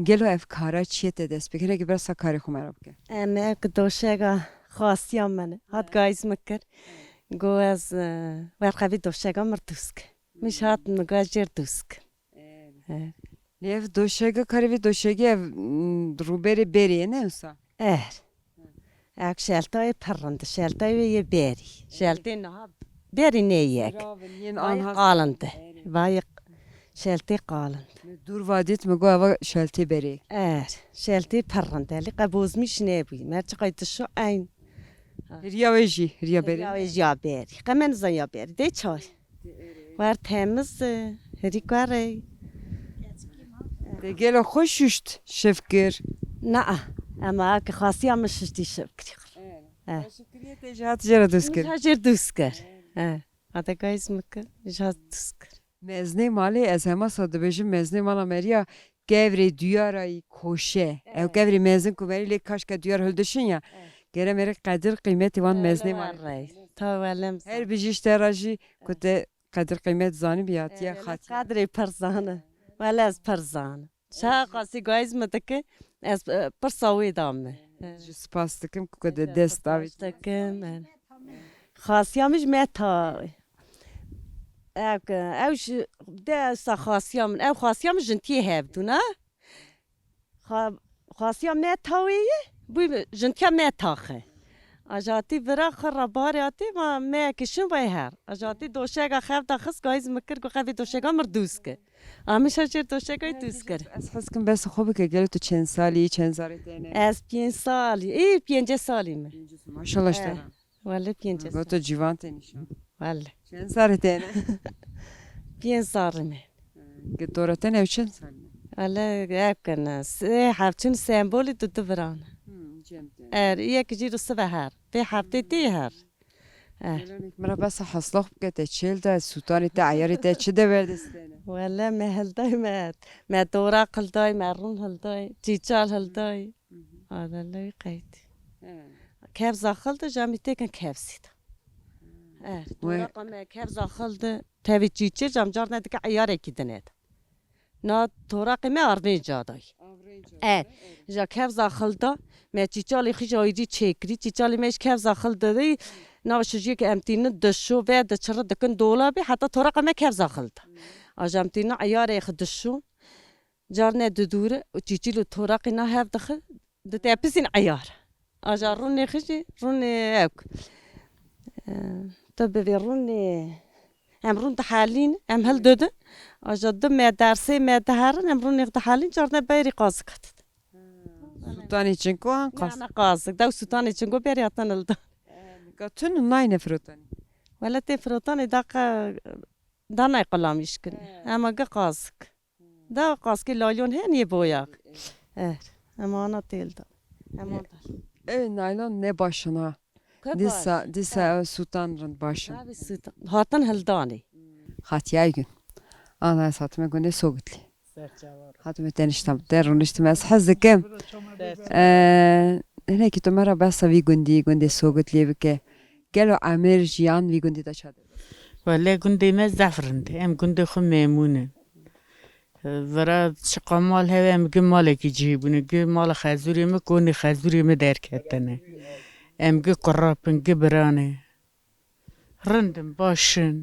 گلو اف کارا چیه ته دست بکنه که برسا کاری خو مرا بکن انا دوشگا خاصیام منه هات گایز مکر گو از ورقبی دوشگا مرتوسک میش هات نگاه جر دوسک نیف دوشگه کاری وی دوشگه روبری بریه نه اوسا اک شلتای پرنده شلتای یه بری شلتای نه بری نیک وای قالنده وای شلتی قالند دور وادیت مگو اوا شلتی بری شلتی پرنده لی قبوز میش نبی مرچ قایت شو این ریا ویجی ریا بری یا بری قمن زن یا بری دی çay var temiz heri kare گلو خوش ششت شفکر نه ama ki خاصیامش دی شکری شکریه تجهات جرا دوسکر هاجر دوسکر هاتا گایز مکر جهات دوسکر مزنه مالی از همه ساده بجیم مزنه مالا مریا گوری دیارای کوشه او گوری مزن کو مری لیک کاش که دیار هلدشین یا گره مری قدر قیمتی وان مزنه مالی تا ولم هر بیجیش تراجی کته قدر قیمت زانی بیاد یا خاطی قدری پرزانه ولی از پرزانه شا قاسی گایز متکه از پرساوی دامه سپاس دکم که کده دست داوید دکم خاصیامش متاوی اوش ده سا خاصیام او خاصیام جنتی هفدو نه خاصیام متاویه بوی جنتیا متاخه اجاتی برا خراباریاتی ما ما کشون بای هر اجاتی دوشگا خف داخس گایز مکر گو خفی دوشگا مردوس که آمیش هجر دوشگا دوس کر از حس کم بس خوبه که گلو تو چند سالی چند سالی تینه از 5 سالی ای 5 سالی من ماشاءالله اشتغل ولی 5 گو تو جوان تینیشان ولی چند سالی تینه 5 سالی من که دورتن او چند سالی ولی اکنه هفتون سمبولی دو برانه یک جیرو سه هر به هفته دی هر مرا بس حصلخ بکته چیل ده سوتانی تا عیاری تا چه ده وردستینه ولی مهل دای ما دورا قل دای مرون هل دای چیچال هل دای آده لوی قید کف زاخل ده جامی تکن کف سید دورا قمه کف زاخل ده تاوی چیچه جام جار نده که عیاره کی دنید نا دورا قمه آرنی جادای جا کف زاخل ده ما چیچالی خیش آیدی چکری چیچالی میش کف زاخل ده ناشجی که امتینه دشو و دچره دکن دولابی حتی طرق ما کف زاخلد آجامتینه عیاره خدشو جارنه دوره و چیچیلو طرق نه هف دخل دتابسین عیار آجار رونی خشی رونی اک تبی رونی ام رون تحالین ام هل داده آجار دم درسی مدهرن ام رونی تحالین جارنه بیری قاز کت سوتانی چنکو هم قاس نه قاز دو سوتانی چنگو بیری اتن الد قطن ناینه فروتانی ولا تفرطاني دا نقلامیش کنه اما گه قاسک دا قاسک لایون هنی بویاق اما آنا تیل دا اما نایلون نه باشنا دیسا سوتان رند باشن هاتن هلدانی خاتیای gün ana satma günde soğutli hatme teniştem deruniştim az hazıkem ne ki tomara basa vi günde soğutli vike gelo amir jiyan vi günde da çadır ولی گنده ما زفرنده ام گنده خو میمونه ورا شقامال هوا ام گه مال کی جیبونه گه مال خازوری ما کنی خازوری ما در کتنه ام گه قرابن گه برانه رندم باشن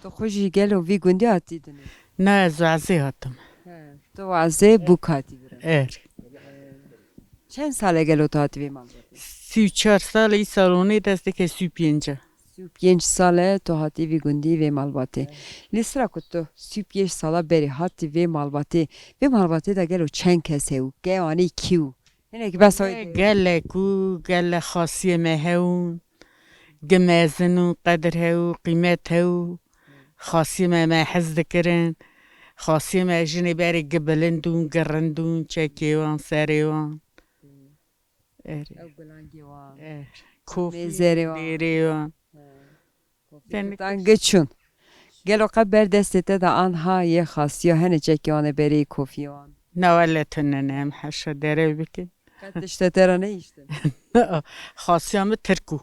تو خوشی گلو وی günde atidin نه زعزی هاتم تو وازه bukati چند ساله گلو تو ati mal 34 سال ای سالونی دسته که 35 35 sale to hati vi gundi ve malbati. Lisra kuttu 35 sala beri hati ve malbati da gelo çen keseu ge ani kiu. Yine ki bas گله کو گله خاصی مهون گمازنو قدر هو قیمت هو خاصی ما حزد کرن خاصی ما جنی بری قبلندون قرندون چکیوان سریوان کوفی دیریوان Dan geçün. Gel o kadar destete de anha ye khasiye hene çekiyorne beri kofiyan. نه ولی تننم حشا داره بکن Kat işte tera ne işte. خاصیام ترکو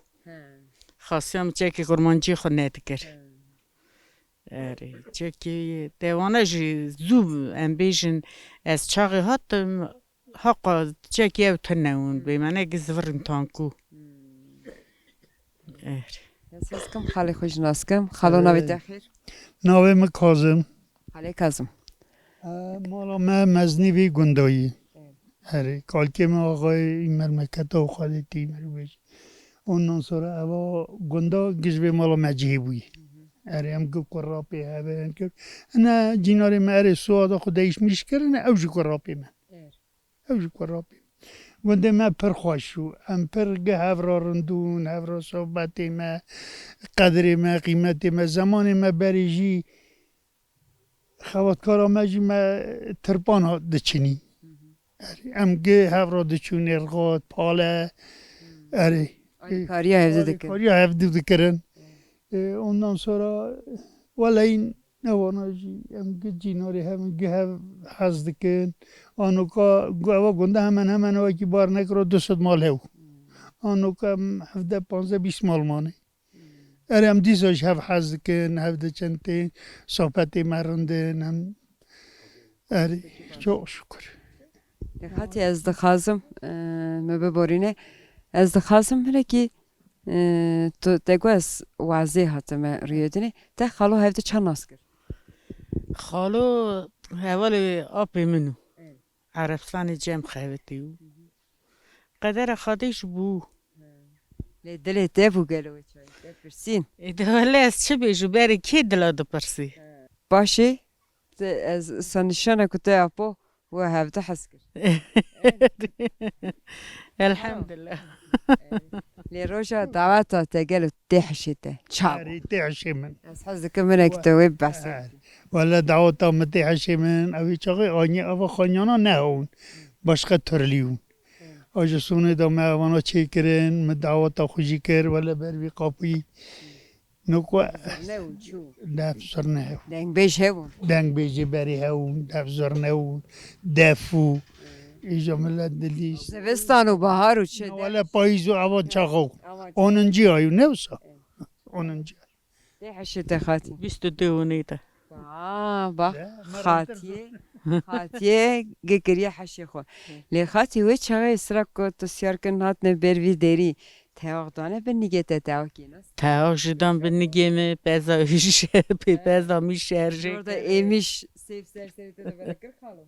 خاصیام چه که قرمانچی خود نتکر اره چکی دیوانه جی زوب ام بیشن از چاقی هاتم حقا چکی او تنون بی منه گزورن تانکو اره Siz kim? Xalı خوش ناس kim? Xalo navi texir. ناویم کازم Xalı kazım. مالا ما مزنی وی گندایی هره کالکه ما آقای مرمکت و خالتی مرویش اونان سره اوا گندا گجبه مالا مجهی بوی هره هم گو قرابی هبه انکر انا جیناری ما اره سوادا خودش میش کرن اوجی قرابی من اوجی قرابی گنده ما پر خوش شو ام پر گه هفرا رندون هفرا صحبتی ما قدر ما قیمت ما زمان ما بریجی خواتکارا مجی ما ترپان ها دچنی ام گه هفرا دچون ارغاد پاله اره Kariya evde de ki. کاریا هفته دکرن ondan sonra ولی این نواناجی ام گه جیناری هم گه هز دکن آنوکا گوه گنده همان وکی بار نکرو 200 مال هو آنوکا 17-15-20 مال مانه اره هم دیزاش هف هز دکن هفته چنتین صحبتی مرندن هم اره çok şükür. Hati ez dixazim me biborîne ez dixazim hine ki tu dego ez wazê hatime riyedinê te xalo hevde çand nas kir. خالو اول آبی منو عرفان جم خواهدی و قدر خادش بو Lê dilê te bû gelo wê çayê te pirsîn. ایدهاله از چه بیجو بری کی دلاده پرسی Başê te ez sanîşana ku te apo we hevde hez kir. الحمدلله Lê roja daweta te gelo tê hişê te çav. اره تحشی من. Ez hez dikim hinek te wê behsê. ولی دعوتا متحشی من اوی چاقی آنی اوا خانیانا نه اون başka türlüyün. Acısını da mevana çekirin, dağıta خوشی کر ولی بر وی قاپی نکو Ne û çû. دفزر نه Deng beş hevûn. دنگ بیجی بری هون دفزر نه اون دفو ایجا ملت دلیس Zivistan û bahar û çi. ولی پاییزو اوا چاقو Ama 10. ayı ne olsa 10. ayı. tê hişê te xatî. 22 نیده Bak xatiye gekiriye heşê xwe. Lê xatî wê çaxê isra ku tu siyarkirin hatine ber vî derî tewaxdane bin nîgê te tewakî nas. تا جدان بنگیمه پزا هیشه پزا میشرجه Orada emiş sev serseri te de verekir xalo.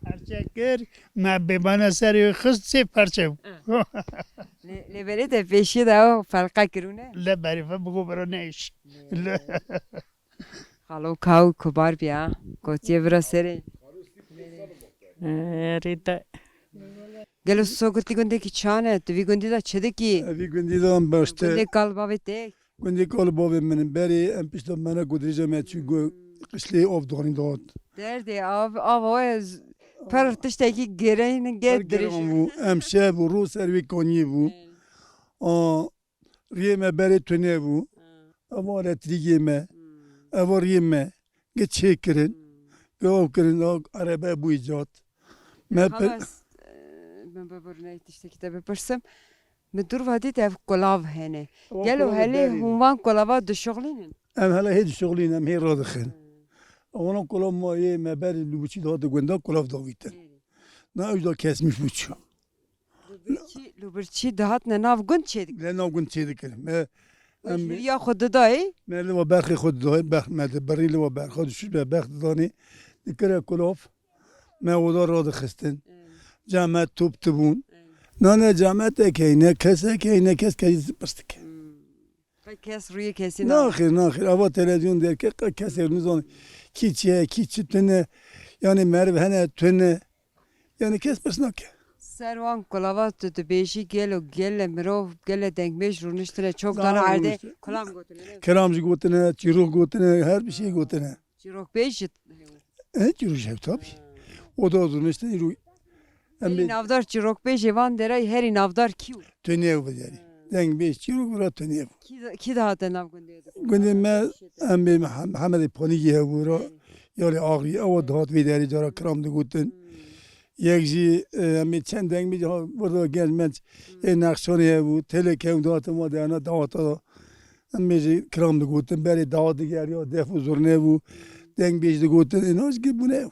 پرچه کر ما ببانه سری خست سی پرچه Lê berê te pêşî de ew felqa kirûne. لبری بگو برو نیش Xalo kaw kubar bî ha. Gotiye vira serê. ریده Gelo sogutî gundekî çane tu vî gundî da çi dikî? Evî gundî dan başta Gundê kalbavê te. gundî kal bavê min berê em pişta me godrêja me çû got qişlê av danî dat. Derdê ava ez per tiştekî gereynin Her get geran dirêj. bû em şev û rû ser wî kaniyê bû. Riyê me berê tune bû. Eva retrîgê me, eva riyê me ge çê kirin. Ge av kirin arebe bû icat. Me Xalas min biborîne tiştekî te bipirsim. Mi dur vadî de ev kulav hene. Gelo helê hûnvan kulava dişuxlînin. em hele hê dişuxlîn em hê radixin. Wana kulav mayê me berê lûbûçî dihate gunda kulav davîtin. Na ew da kesmiş bû çû. Lûbirçî dihatine nav gund çêdik. Le nav gund çê dikirin. Me em Ya xwe didayê. me li we berxê xwe didayê bex me di berî li we berxa dişû me bex didanê dikire kulav me weda radixistin. Cemet top dibûn. Nane cemetek heyne kesek heyne kes kesî pirs dike. Kes rûyê kesî Naxir naxir ava televizyon derke kesê nizanî kî çi ye kî çi tune yani merv hene tune yani kes pirs nake. Servan kulava tu dibêjî gelo gele mirov gele dengbêj rûniştine çok Zahar dana erde rûniştine. kulam gotine. Keram jî gotine, çîrok gotine, her bir şey gotine. Çîrokbêj jî. Çîrok hev tabii. O da zurnişte îro em Herî navdar çîrokbêj ê van derê herî navdar kî û? tune ev yani. Deng beş çîrok bira tune ev. Kî dihate nav gundê de? Gundê me em bê Hemedê Panîgî hebûra yalê axî ewa dihat vê derê cara kiram digotin. Yek jî em ê çend deng bêje burada gel me ê nexşanê hebû telek hew dihate ma deyana dawata Em bêjî kiram digotin berê dawa digeriya def û zurnê bû deng bêj digotin ênaş gi bûne ew.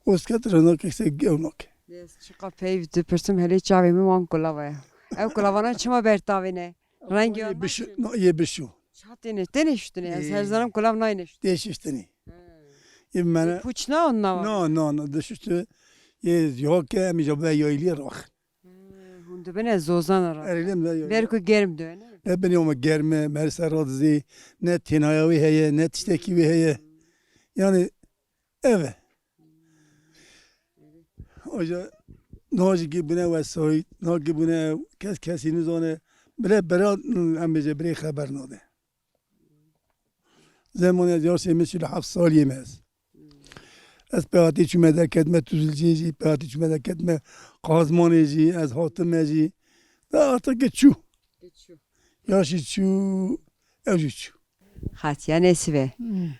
Osket rinakê se ew nake. Çıqa peyv dipirsim helê çavê min wan kulava ye. Ev kulavana çima bertavê ne? Rengê Yê bişû. Hatine tene şutune. Ez her zaman kulav nayne şut. Tê şiştinî. Yê me Puç na on na. na dişiştü. Yê zihake em îja ve yaylî rax. Hûn dibine zozan ara. Erêlem ve Ver ku gerim döne. ne binê me germe merser radizî ne tênaya wê heye ne tiştekî wê heye. Yani ev e. Oja nacî bine wesayî nakî bine kesî nizane bire em bêje birê xeber nade. Zemanê ez yaşê min 47 saliyê me ez. Ez pehatî çûme derket me Tuzilciyê jî pehatî çûme derket me Qazmanê jî ez hatim me jî da artık çû. Yaşî çû ew jî çû. Hatiye nesive.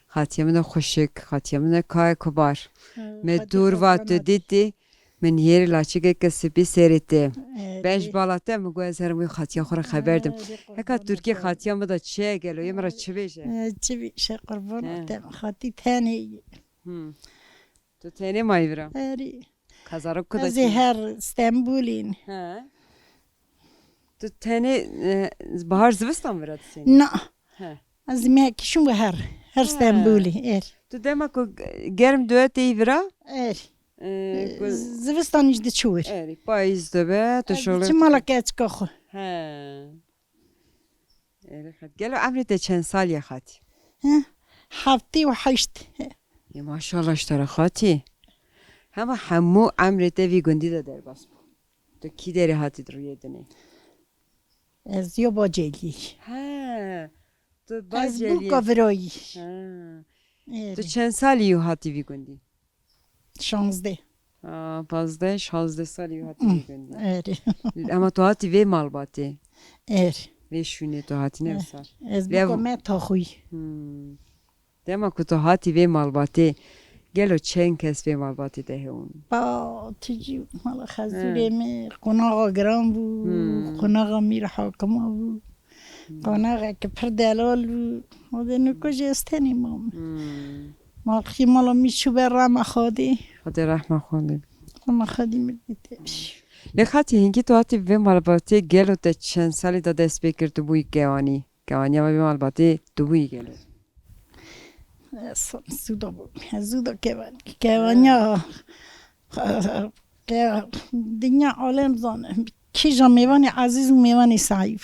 Hatiye min xoşik. Hatiye min kay kubar. Me dur vatı didi. Min yeri laçıge kesi bir seriti. Beş balate mi goz hermi Hatiye xora haberdim. Heka Türkiye Hatiye mi da çiğe gelo. Yemra çiveje. Çivi şey kurban tem hati tane Tu tene mayvira. eri Kazarık kuda. az her İstanbul'in Ha. Tu tene bahar zivistan virat seni. na Ha. az mekişum her İstanbul'in Tu dema ku germ düet ivira. zivistan işte çuur Eri payız döbe. Tu şöyle. çimala kaç kaxu Ha. Eri xat. Gelo amri de çen sal ya xat. hafti ve haşt Ya maşallah iştara xati. Ama hamu amri de vi gündi de der bas. Tu ki deri hati dur yedine. az yoba celi Ha. Tu az baz bu jeliye. kavroyi Tu çen sal yu hati vi gündi. şanzde Pazde, şazde sal yu hati vi gündi. eri Ama tu hati ve malbati. eri Şune tu hati ne sar. az Lev- bu me taxuy Dema ku tu hati ve malbati. Gelo çen kes ve malbati de heun. با تجي مالا خزوري مي قناغا جرام بو قناغا مير حاكمة بو قناغا كبر دلال بو هذا نكوجي استني مام ما خي مالا ميشو برا ما خادي Hadi rahma khonde. ما خادي مدتش Le khati hingi tu hati ve malbati gelo te çen sali da despekir tu bu gevani. Gevani ama ve malbati tu bu gelo. سودا بو زودا كيفان كيفانيا دنيا عالم زان كي جاميواني عزيز وميواني صعيب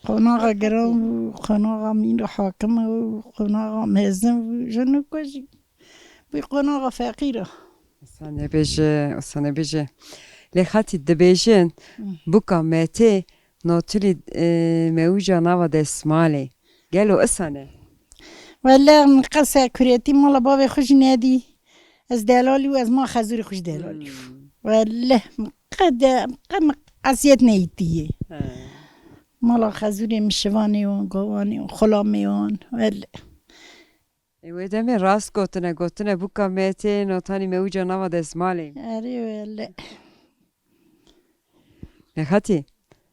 قناغا جرام قناغا مين حاكم قناغا مهزم جنو كوجي بقناغا فقيرة Sana beje. Le khati de bejin buka mete notili meuja nava desmale. Gelo asane. ولا من قصة كريتي مالا بابي خوش نادي از دلالي واز ما خزوري خوش دلالي ولا قد عصيت نيتي مالا خزوري مشواني وقواني وخلامي ولا Ewe deme rast gotine buka mete notani meuja nava desmale. اري ولا Le khati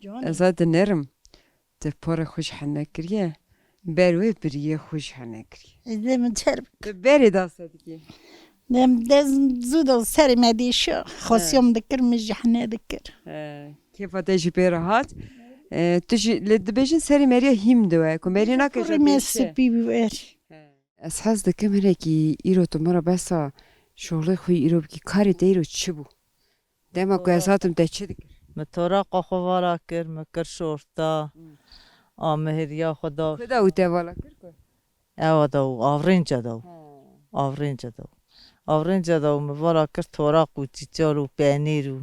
جواني azad nerim. Te pore خوش hanekriye. Berwe biriye خوش hanekriye. اذا من ترب Te beri da sadiki. دم دز زودا سري مادي شو خاصيوم ذكر مجحنا ذكر كيف تجي بيرهات تجي لدبيجن سري مريا هيم دوا كمرينا كوري كجا مس بيبي اساس دكم هناكي ايرو تمرا بسا شغل خوي ايرو بكي كاري ديرو تشبو دايما قياساتم تشدك متورا خوارا کر مکر شورتا آمهریا خدا كدا وتوالا كركو او دو آورنج دو مورا کر تورا قوچی چالو پنیرو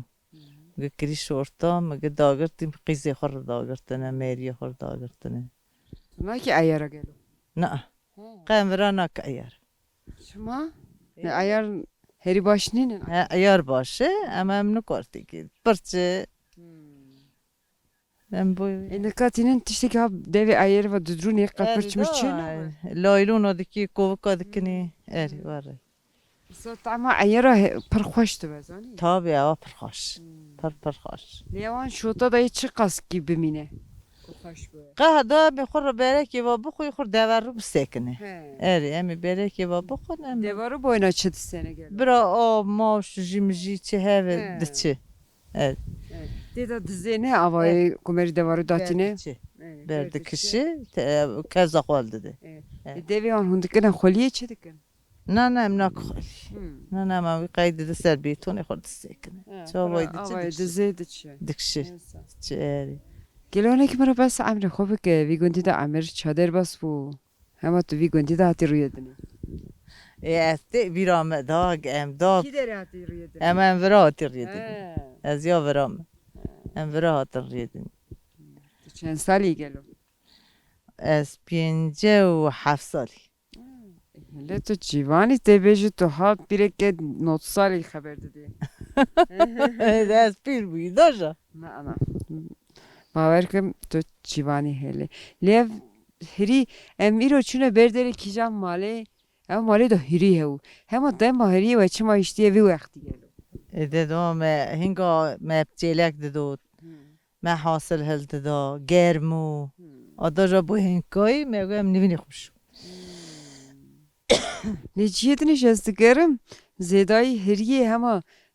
گکری شورتا مگه داگرتیم قیزی خور داگرتنه میری خور داگرتنه ما كي ايارا قالوا نه قمرانا که ایار شما ايار هري باشنين ایار باشه اما هم نکارتی که برچه من بوی ان كاتينن تشتكي هاب ديفي ايار ودروني قفرش مرچين لایلون دکی کوکا دکنی اری واره طعما ايارا پرخوشت بزاني تابی او پرخاش پرخاش ليوان شوطا دا چه قاس کی بمینه قهدا بخور برکی و بخوی خور دور رو بسکنه He. eri emi bereki ve bukun emi Devarı boyuna çıtı sene gel. bira o maş jimji çi He. heve dıçı Deda dizene avayı kumeri devarı datine. berdiçi berdi kişi kevza kol dedi Devi an hundikene xoliye çedikin. na emna kol na ma vi qaydı da ser bitone xor dısekine çavay Avayı dıçı dize dıçı. dikşi çi eri Gelone ki mara bas amre خوبه که وی گندی دا امر چادر بس بو همه تو وی گندی دا هاتی روی دنی este virame dag em da کی داره هاتی روی دنی em vira hatır yedin ez ya viram em vira hatır yedin چند سالی گلو ez 57 sali هله تو جیوانی تی بیجی تو هات بیره که 9 سالی خبر دادی ez pil buydaja نه انا باور کم تو جیوانی هله لیو هری امیرو چونه برداری کیجام ماله اما ماله دو هری هو همه دم هری و چه ما اشتیه وی وقتی گلو dedim hinga mepçelek dedi me hasıl hel dedi germu adaja bu hinkayı me gem nivini خوش نجیت نشسته گرم زیدایی هریه همه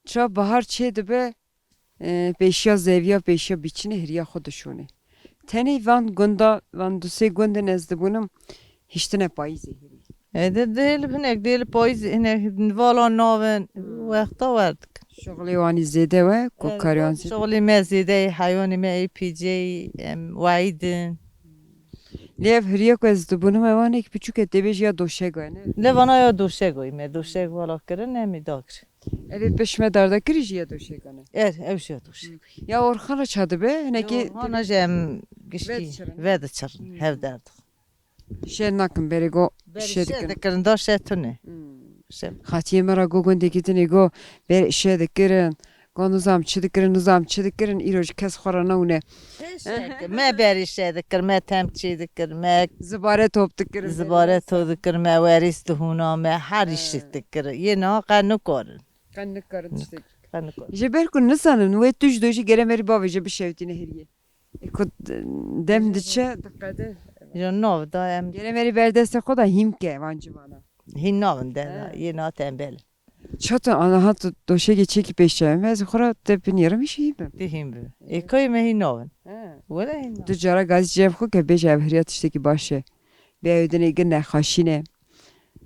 چرا بهار چه دبه پیشیا زیویا پیشیا بیچینه هریا خودشونه تنی وان گندا وان دوسه گند نزده بونم هیچ نه پاییزه هری dedi hinek değil payız hinek vala naven vaqta verdik شغلی وانی زیده و کو کاریان زیده şogli mezide hayvanı me APJ vaidin لیف هریا کو از دبونم وان یک پیچو که دبیج یا دوشه گانه levana ya duşegoy me duşeg vala kırın emi dagr evi peşme darda kiriş ya doشه گانه evşe duşeg یا orxana çadı be ne ki ana jem gişki çarın. ve de çarın hev derdik şey nakın beri go şey şey dikin de kırın da şey tune şey خاطیه مرا گو گنده گیتنی گو بر شه دکرن گو نظام چی دکرن ایروج کس خورا نونه me beri şey de kır me temçi de kır me زباره توپ دکرن zibare to de kır me veris de huna me her işi de kır yine kanı korun کنه کارن işte. kanı korun جبر کن نسانن و توش دوشی گره مری باوی bir şevtine heriye. Kod dem diçe dikkatle. ya nov da em Gere meri berdeste koda himke vancı bana. hinavın de yine tembel Çatı ana hat doşe geçe ki peşem. Ez xora tepin yarım işi mi? dihim bi ekoy me hinavın wala hinavın Du jara gaz cev xo ke beş evhriyat işte ki başı. Be ödene gene xaşine.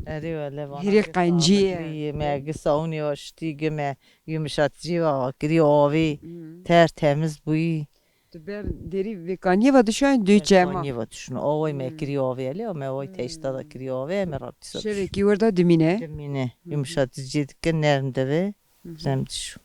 eri öyle bana Hiri qanciye. me gisauni o ştigi me yumuşatıcı var kiri avi tertemiz bu Du ber deri ve kaniye va düşen düçema. Niye var düşün oy me kiri avi ali o me oy teşta da kiri avi me raptisa Şere ki orada dimine. Mine yumuşatıcı dikken nerede ve zemdiş